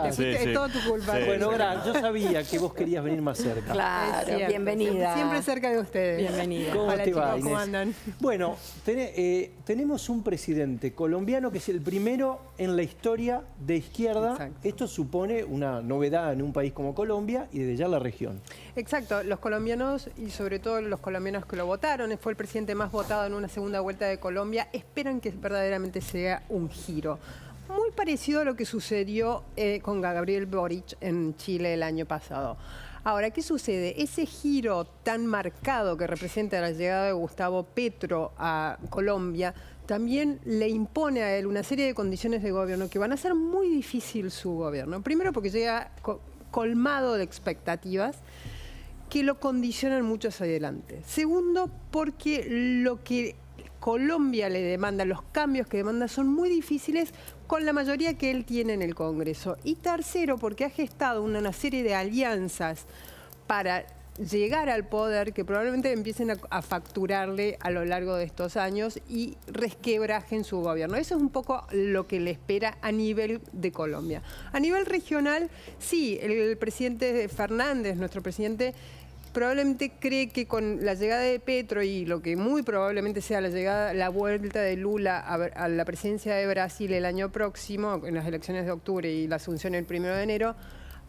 Te fuiste, sí. es todo tu culpa. Sí. Bueno, Gran, yo sabía que vos querías venir más cerca. Claro, Siempre, bienvenida. Siempre cerca de ustedes. Bienvenida. ¿Cómo Hola, te va, chicos, ¿cómo Inés? andan? Bueno, tenemos un presidente colombiano que es el primero en la historia de izquierda. Exacto. Esto supone una novedad en un país como Colombia y desde ya la región. Exacto, los colombianos y sobre todo los colombianos que lo votaron, fue el presidente más votado en una segunda vuelta de Colombia, esperan que verdaderamente sea un giro. Muy parecido a lo que sucedió con Gabriel Boric en Chile el año pasado. Ahora, ¿qué sucede? Ese giro tan marcado que representa la llegada de Gustavo Petro a Colombia también le impone a él una serie de condiciones de gobierno que van a hacer muy difícil su gobierno. Primero porque llega colmado de expectativas que lo condicionan mucho hacia adelante. Segundo, porque lo que Colombia le demanda, los cambios que demanda son muy difíciles con la mayoría que él tiene en el Congreso. Y tercero, porque ha gestado una serie de alianzas para llegar al poder que probablemente empiecen a facturarle a lo largo de estos años y resquebrajen su gobierno. Eso es un poco lo que le espera a nivel de Colombia. A nivel regional, sí, el presidente Fernández, nuestro presidente, probablemente cree que con la llegada de Petro y lo que muy probablemente sea la vuelta de Lula a la presidencia de Brasil el año próximo, en las elecciones de octubre y la asunción el 1 de enero,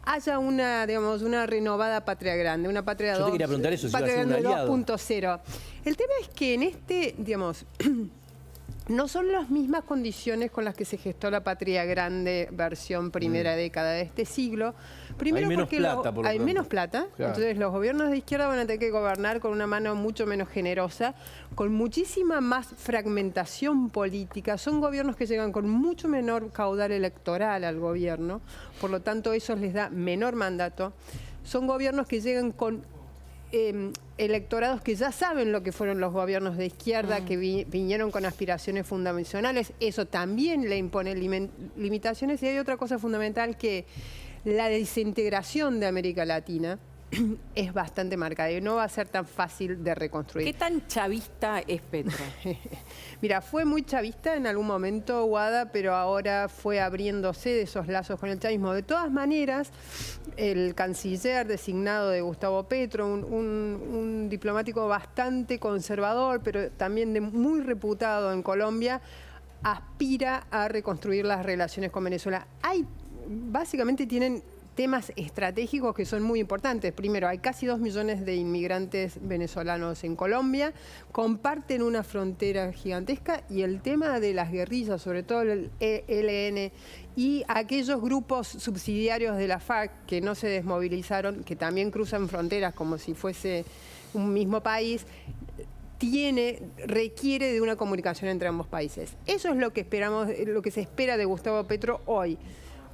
haya una, digamos, una renovada patria grande, una patria Yo te quería preguntar eso, si iba a ser un aliado. 2.0. El tema es que en este, digamos, no son las mismas condiciones con las que se gestó la patria grande versión primera década de este siglo. Primero Hay menos porque plata, por lo hay pronto. menos plata, Claro. entonces los gobiernos de izquierda van a tener que gobernar con una mano mucho menos generosa, con muchísima más fragmentación política. Son gobiernos que llegan con mucho menor caudal electoral al gobierno, por lo tanto eso les da menor mandato. Son gobiernos que llegan con electorados que ya saben lo que fueron los gobiernos de izquierda, que vinieron con aspiraciones fundacionales. Eso también le impone limitaciones. Y hay otra cosa fundamental, que la desintegración de América Latina es bastante marcada y no va a ser tan fácil de reconstruir. ¿Qué tan chavista es Petro? Mira, fue muy chavista en algún momento, Guada, pero ahora fue abriéndose de esos lazos con el chavismo. De todas maneras, el canciller designado de Gustavo Petro, un diplomático bastante conservador, pero también muy reputado en Colombia, aspira a reconstruir las relaciones con Venezuela. Básicamente tienen temas estratégicos que son muy importantes. Primero, hay casi 2 millones de inmigrantes venezolanos en Colombia, comparten una frontera gigantesca, y el tema de las guerrillas, sobre todo el ELN y aquellos grupos subsidiarios de la FARC que no se desmovilizaron, que también cruzan fronteras como si fuese un mismo país, requiere de una comunicación entre ambos países. Eso es lo que esperamos, lo que se espera de Gustavo Petro hoy.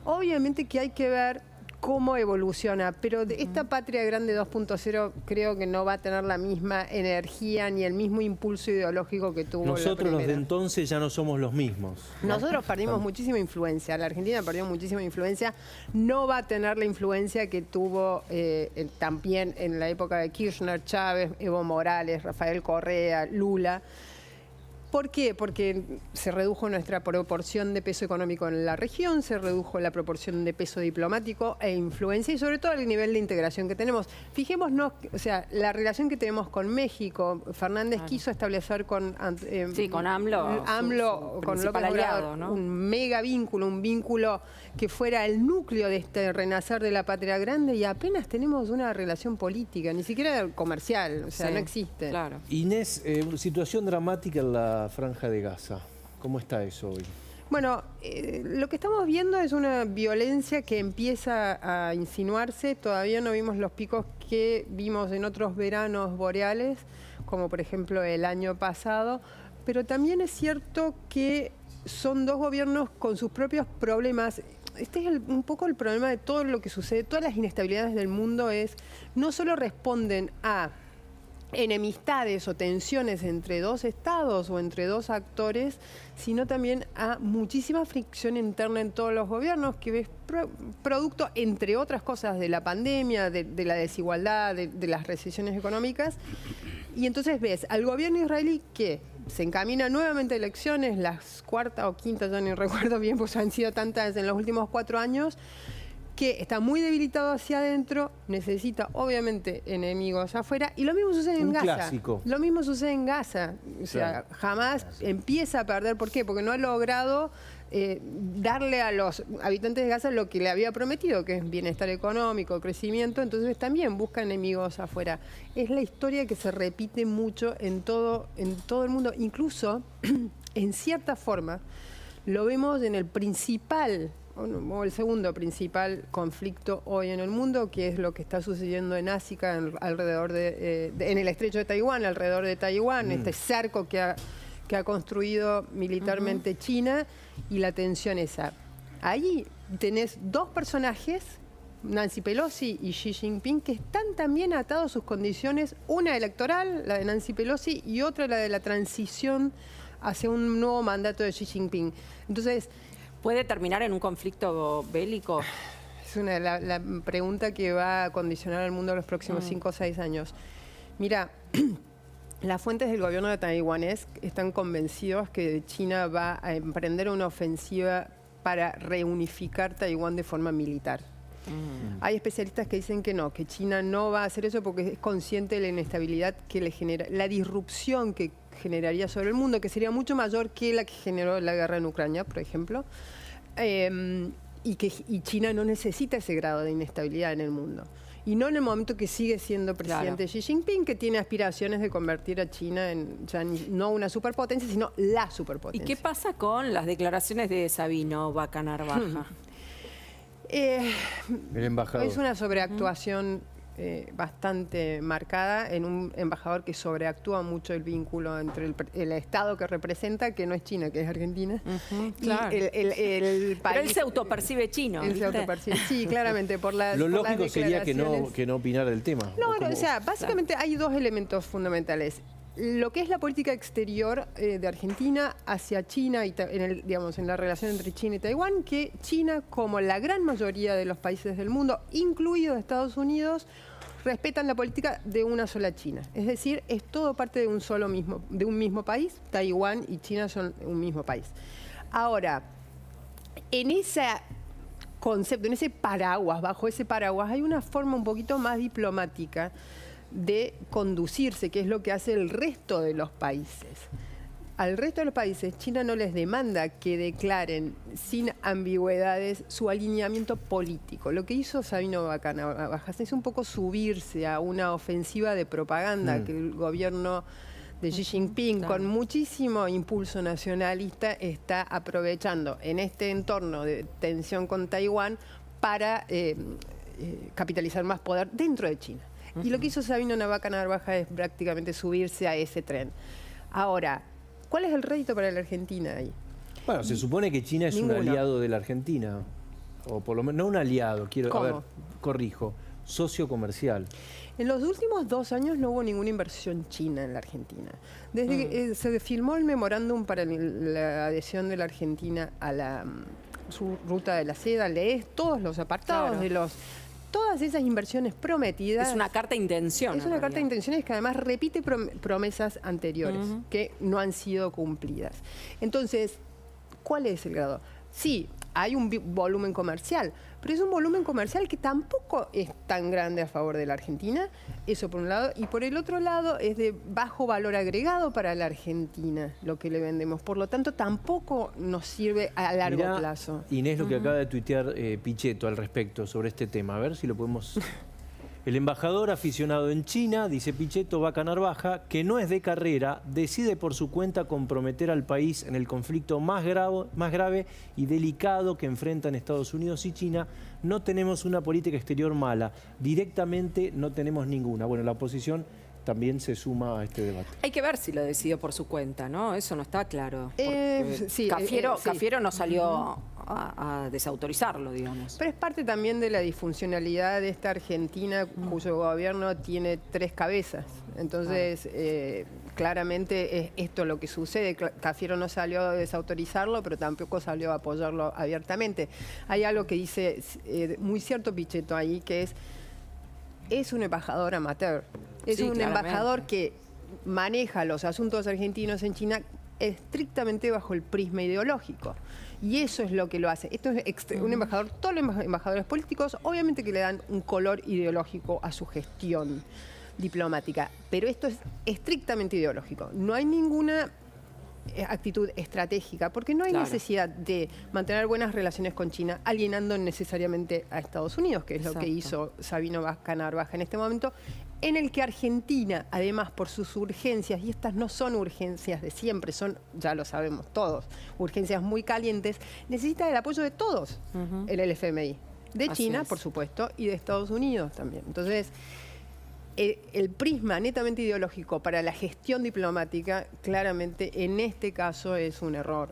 Obviamente que hay que ver cómo evoluciona, pero de esta patria grande 2.0 creo que no va a tener la misma energía ni el mismo impulso ideológico que tuvo Nosotros la los de primera. entonces ya no somos los mismos, ¿no? Nosotros perdimos muchísima influencia, la Argentina perdió muchísima influencia, no va a tener la influencia que tuvo también en la época de Kirchner, Chávez, Evo Morales, Rafael Correa, Lula. ¿Por qué? Porque se redujo nuestra proporción de peso económico en la región, se redujo la proporción de peso diplomático e influencia, y sobre todo el nivel de integración que tenemos. Fijémonos, o sea, la relación que tenemos con México. Fernández quiso establecer con con AMLO, AMLO su con principal López Obrador, aliado, ¿no? un mega vínculo, un vínculo que fuera el núcleo de este renacer de la patria grande, y apenas tenemos una relación política, ni siquiera comercial, o sea, Sí, no existe. Claro. Inés, situación dramática en la Franja de Gaza. ¿Cómo está eso hoy? Bueno, lo que estamos viendo es una violencia que empieza a insinuarse. Todavía no vimos los picos que vimos en otros veranos boreales, como por ejemplo el año pasado, pero también es cierto que son dos gobiernos con sus propios problemas. Este es un poco el problema de todo lo que sucede. Todas las inestabilidades del mundo no solo responden a enemistades o tensiones entre dos estados o entre dos actores, sino también a muchísima fricción interna en todos los gobiernos, que es producto, entre otras cosas, de la pandemia, de la desigualdad, de las recesiones económicas. Y entonces ves al gobierno israelí que se encamina nuevamente a elecciones, las cuarta o quinta, ya ni recuerdo bien, pues han sido tantas en los últimos 4 años, que está muy debilitado hacia adentro, necesita obviamente enemigos afuera, y lo mismo sucede en Gaza. Clásico. Lo mismo sucede en Gaza. O sea, Hamás empieza a perder. ¿Por qué? Porque no ha logrado darle a los habitantes de Gaza lo que le había prometido, que es bienestar económico, crecimiento. Entonces también busca enemigos afuera. Es la historia que se repite mucho en todo el mundo. Incluso, en cierta forma, lo vemos en el principal o el segundo principal conflicto hoy en el mundo, que es lo que está sucediendo en África, alrededor en el estrecho de Taiwán, alrededor de Taiwán, este cerco que ha construido militarmente China, y la tensión esa. Ahí tenés dos personajes, Nancy Pelosi y Xi Jinping, que están también atados a sus condiciones, una electoral, la de Nancy Pelosi, y otra la de la transición hacia un nuevo mandato de Xi Jinping. Entonces, ¿puede terminar en un conflicto bélico? Es la pregunta que va a condicionar al mundo en los próximos 5 o 6 años. Mira, las fuentes del gobierno de taiwanés están convencidos que China va a emprender una ofensiva para reunificar Taiwán de forma militar. Hay especialistas que dicen que no, que China no va a hacer eso porque es consciente de la inestabilidad que le genera, la disrupción que generaría sobre el mundo, que sería mucho mayor que la que generó la guerra en Ucrania, por ejemplo, y China no necesita ese grado de inestabilidad en el mundo. Y no en el momento que sigue siendo presidente Xi Jinping, que tiene aspiraciones de convertir a China en ya no una superpotencia, sino la superpotencia. ¿Y qué pasa con las declaraciones de Sabino Vaca Narvaja? El embajador. Es una sobreactuación bastante marcada en un embajador que sobreactúa mucho el vínculo entre el Estado que representa, que no es China, que es Argentina, y el país. Pero él se autopercibe chino. Él se autopercibe, sí, claramente. Lo lógico sería que no opinara del tema. O sea, básicamente hay dos elementos fundamentales. Lo que es la política exterior de Argentina hacia China, y en la relación entre China y Taiwán, que China, como la gran mayoría de los países del mundo, incluidos Estados Unidos, respetan la política de una sola China. Es decir, es todo parte de un mismo país. Taiwán y China son un mismo país. Ahora, en ese concepto, en ese paraguas, bajo ese paraguas, hay una forma un poquito más diplomática de conducirse, que es lo que hace el resto de los países. Al resto de los países, China no les demanda que declaren sin ambigüedades su alineamiento político. Lo que hizo Sabino Vaca Narvaja es un poco subirse a una ofensiva de propaganda que el gobierno de Xi Jinping, con muchísimo impulso nacionalista, está aprovechando en este entorno de tensión con Taiwán para capitalizar más poder dentro de China. Y lo que hizo Sabino Vaca Narvaja es prácticamente subirse a ese tren. Ahora, ¿cuál es el rédito para la Argentina ahí? Bueno, se supone que China es un aliado de la Argentina. O por lo menos, no un aliado, corrijo, socio comercial. En los últimos 2 años no hubo ninguna inversión china en la Argentina. Desde que se firmó el memorándum para la adhesión de la Argentina a su ruta de la seda, lees todos los apartados de todas esas inversiones prometidas. Es una carta de intención. Es una carta de intenciones que además repite promesas anteriores que no han sido cumplidas. Entonces, ¿cuál es el grado? Sí, hay un volumen comercial, pero es un volumen comercial que tampoco es tan grande a favor de la Argentina, eso por un lado, y por el otro lado es de bajo valor agregado para la Argentina lo que le vendemos, por lo tanto tampoco nos sirve a largo plazo. Inés, lo que acaba de tuitear Pichetto al respecto sobre este tema, a ver si lo podemos... El embajador aficionado en China, dice Pichetto Vaca Narvaja, que no es de carrera, decide por su cuenta comprometer al país en el conflicto más grave y delicado que enfrentan Estados Unidos y China. No tenemos una política exterior mala, directamente no tenemos ninguna. Bueno, la oposición también se suma a este debate. Hay que ver si lo decidió por su cuenta, ¿no? Eso no está claro. Sí, Cafiero no salió a desautorizarlo, digamos. Pero es parte también de la disfuncionalidad de esta Argentina, cuyo gobierno tiene 3 cabezas. Entonces, claramente es esto lo que sucede. Cafiero no salió a desautorizarlo, pero tampoco salió a apoyarlo abiertamente. Hay algo que dice muy cierto Pichetto ahí, que es un embajador amateur. Es un embajador que maneja los asuntos argentinos en China estrictamente bajo el prisma ideológico. Y eso es lo que lo hace. Esto es un embajador, todos los embajadores políticos, obviamente que le dan un color ideológico a su gestión diplomática, pero esto es estrictamente ideológico. No hay ninguna actitud estratégica, porque no hay necesidad de mantener buenas relaciones con China alienando necesariamente a Estados Unidos, que es lo que hizo Sabino Canarvaja en este momento, en el que Argentina, además por sus urgencias, y estas no son urgencias de siempre, son, ya lo sabemos todos, urgencias muy calientes, necesita el apoyo de todos en el FMI, de China, por supuesto, y de Estados Unidos también. Entonces, el prisma netamente ideológico para la gestión diplomática, claramente en este caso es un error.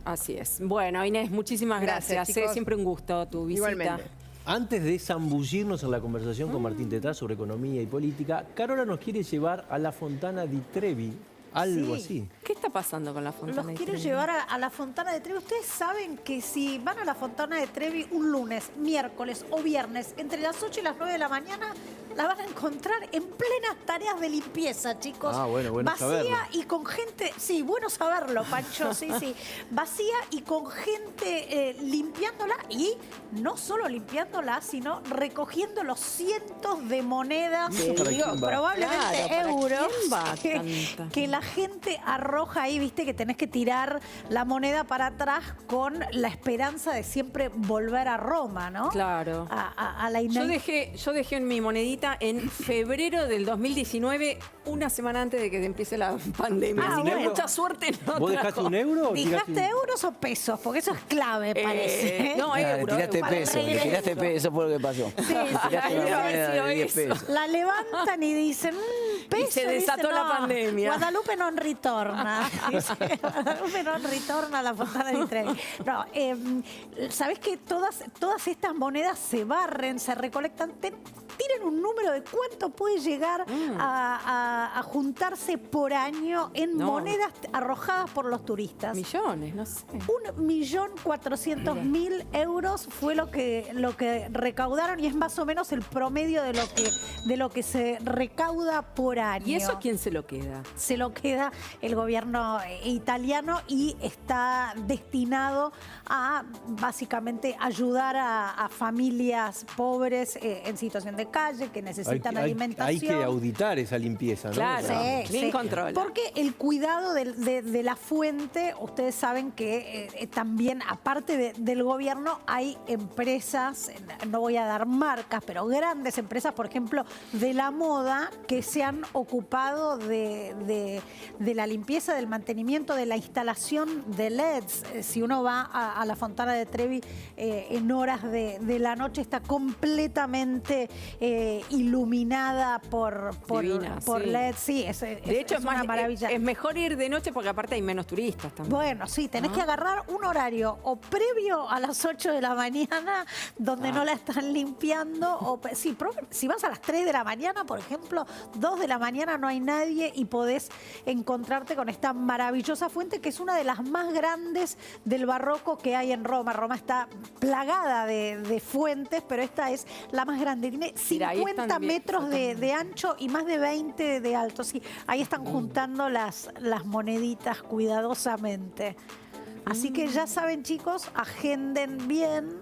Así es. Bueno, Inés, muchísimas gracias. Chicos. Siempre un gusto tu visita. Igualmente. Antes de zambullirnos en la conversación con Martín Tetaz sobre economía y política, Carola nos quiere llevar a la Fontana di Trevi, algo así. ¿Qué está pasando con la Fontana Los di quiero Trevi? llevar a la Fontana de Trevi. Ustedes saben que si van a la Fontana de Trevi un lunes, miércoles o viernes, entre las 8 y las 9 de la mañana, la van a encontrar en plenas tareas de limpieza, chicos. Ah, bueno vacía saberlo. y con gente... Sí, bueno saberlo, Pancho, sí. Vacía y con gente limpiándola, y no solo limpiándola, sino recogiendo los cientos de monedas, ¿Para quién va? probablemente Claro, ¿para euros, quién va tanta? que la gente arroja ahí, viste, que tenés que tirar la moneda para atrás con la esperanza de siempre volver a Roma, ¿no? Claro. A la Yo dejé mi monedita en febrero del 2019, una semana antes de que empiece la pandemia. Ah, Así que bueno. mucha suerte no ¿Vos dejaste trajo. un euro o tiraste ¿Dejaste euros o pesos? Porque eso es clave, parece. No, Ah, le euro. tiraste para peso, le regreso. tiraste peso, eso fue lo que pasó. Sí, Le tiraste debe una haber moneda sido de 10 eso. pesos. La levantan y dicen, peso. Y se desató dicen, la no, pandemia. Guadalupe non ritorna. Dice, Guadalupe non ritorna a la Fontana di Trevi. No, ¿sabés que todas estas monedas se barren, se recolectan? Tienen un número de cuánto puede llegar a juntarse por año en No. monedas arrojadas por los turistas. Millones, no sé. 1.400.000 euros fue lo que recaudaron, y es más o menos el promedio de lo que se recauda por año. ¿Y eso a quién se lo queda? Se lo queda el gobierno italiano, y está destinado a básicamente ayudar a familias pobres en situación de calle que necesitan alimentación. Hay que auditar esa limpieza, ¿no? Claro. ¿Quién controla? Porque el cuidado de la fuente, ustedes saben que también, aparte del gobierno, hay empresas, no voy a dar marcas, pero grandes empresas, por ejemplo, de la moda, que se han ocupado de la limpieza, del mantenimiento, de la instalación de LEDs. Si uno va a la Fontana de Trevi en horas de la noche, está completamente iluminada por Divina, sí. LEDs. Sí, De hecho, es una maravilla. es mejor ir de noche porque aparte hay menos turistas también. Bueno, sí, tenés que agarrar un horario o previo a las 8 de la mañana, donde no la están limpiando, o si vas a las 3 de la mañana, por ejemplo, 2 de la mañana no hay nadie, y podés encontrarte con esta maravillosa fuente, que es una de las más grandes del barroco que hay en Roma. Roma está plagada de fuentes, pero esta es la más grande. Tiene Mira, ahí 50 están metros de ancho y más de 20 de alto. Sí, ahí están juntando las moneditas cuidadosamente. Así que ya saben, chicos, agenden bien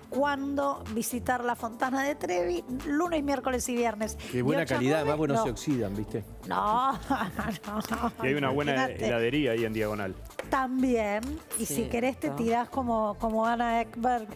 cuándo visitar la Fontana de Trevi, lunes, miércoles y viernes. Qué buena De 8 a calidad, 9, además, bueno, no. se oxidan, ¿viste? No. Y hay una buena Imagínate. heladería ahí en Diagonal. También, y Sí, si querés te está. tirás como Ana Ekberg,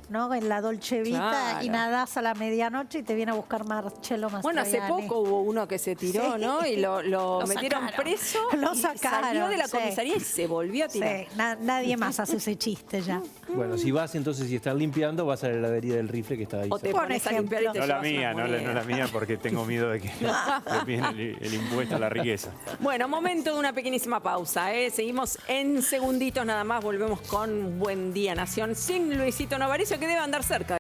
¿no? En la Dolce Vita, Claro. y nadás a la medianoche y te viene a buscar Marcello Mastroianni. Bueno, hace poco hubo uno que se tiró, Sí. ¿no? Y lo metieron sacaron. preso. Lo y sacaron, salió de la sí. comisaría y se volvió a tirar. Sí, nadie más hace ese chiste ya. Bueno, si vas entonces y están limpiando, vas a la heladería del Rifle que está ahí. O te cerca. Por pones a limpiar y ejemplo. te No la llevas mía, una no moneda. la mía, porque tengo miedo de que me piden el impuesto a la riqueza. Bueno, momento de una pequeñísima pausa, ¿eh? Seguimos en segunditos nada más. Volvemos con Buen Día Nación sin Luisito Novaricio, que debe andar cerca.